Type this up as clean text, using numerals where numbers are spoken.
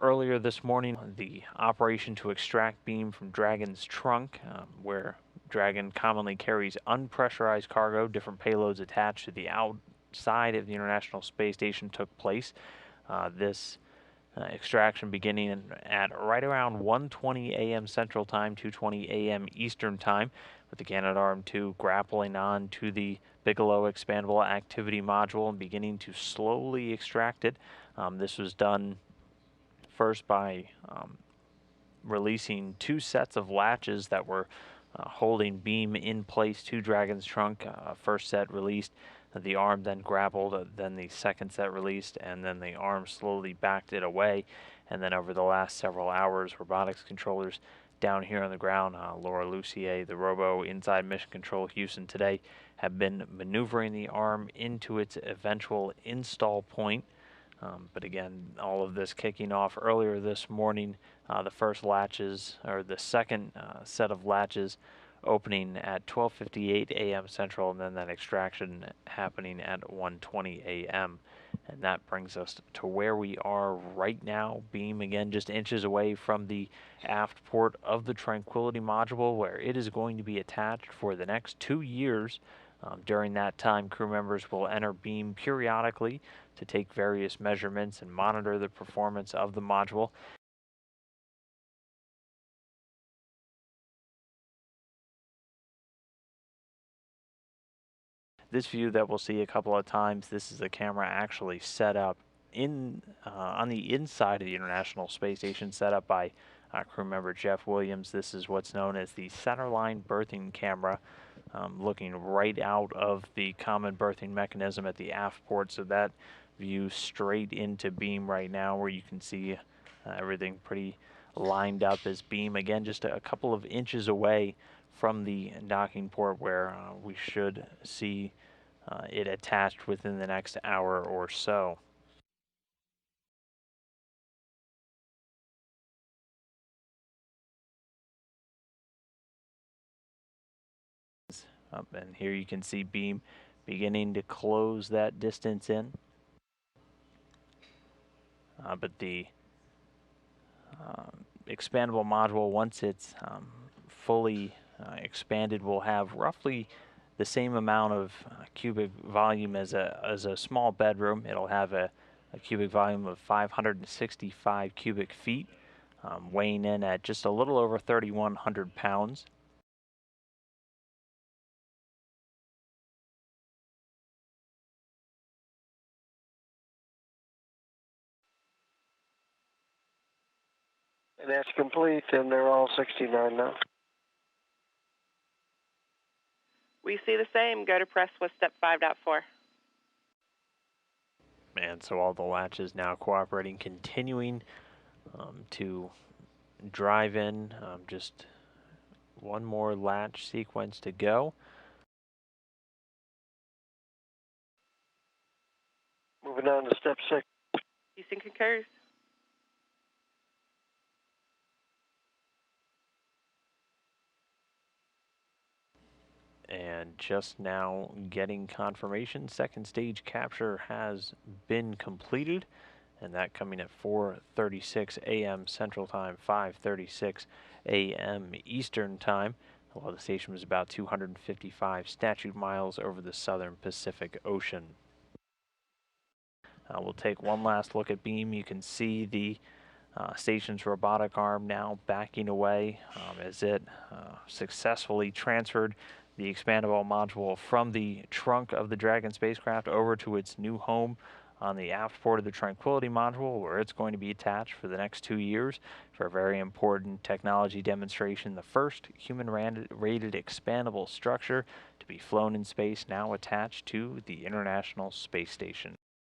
Earlier this morning, the operation to extract beam from Dragon's trunk, where Dragon commonly carries unpressurized cargo, different payloads attached to the outside of the International Space Station, took place. This extraction beginning at right around 1:20 a.m. Central Time, 2:20 a.m. Eastern Time, with the Canadarm2 grappling on to the Bigelow Expandable Activity Module and beginning to slowly extract it. This was done first by releasing two sets of latches that were holding beam in place to Dragon's trunk. First set released, the arm then grappled, then the second set released, and then the arm slowly backed it away. And then over the last several hours, robotics controllers down here on the ground, Laura Lucier, the Robo inside Mission Control Houston today, have been maneuvering the arm into its eventual install point. But again, all of this kicking off earlier this morning, the first latches, or the second set of latches, opening at 12:58 a.m. Central, and then that extraction happening at 1:20 a.m. And that brings us to where we are right now. Beam again just inches away from the aft port of the Tranquility module, where it is going to be attached for the next 2 years. During that time, crew members will enter beam periodically to take various measurements and monitor the performance of the module. This view that we'll see a couple of times, this is a camera actually set up in on the inside of the International Space Station, set up by crew member Jeff Williams. This is what's known as the centerline berthing camera, looking right out of the common berthing mechanism at the aft port, so that view straight into beam right now, where you can see everything pretty lined up as beam. Again, just a couple of inches away from the docking port, where we should see it attached within the next hour or so. And here you can see beam beginning to close that distance in. But the expandable module, once it's fully expanded, will have roughly the same amount of cubic volume as a small bedroom. It'll have a cubic volume of 565 cubic feet, weighing in at just a little over 3,100 pounds. And that's complete, and they're all 69 now. We see the same. Go to press with step 5.4. And so all the latches now cooperating, continuing to drive in. Just one more latch sequence to go. Moving on to step 6. Houston concurs. And just now getting confirmation, second stage capture has been completed, and that coming at 4:36 a.m. Central Time, 5:36 a.m. Eastern Time, while the station was about 255 statute miles over the southern Pacific Ocean. We'll take one last look at beam. You can see the station's robotic arm now backing away as it successfully transferred the expandable module from the trunk of the Dragon spacecraft over to its new home on the aft port of the Tranquility module, where it's going to be attached for the next 2 years for a very important technology demonstration, the first human-rated expandable structure to be flown in space, now attached to the International Space Station.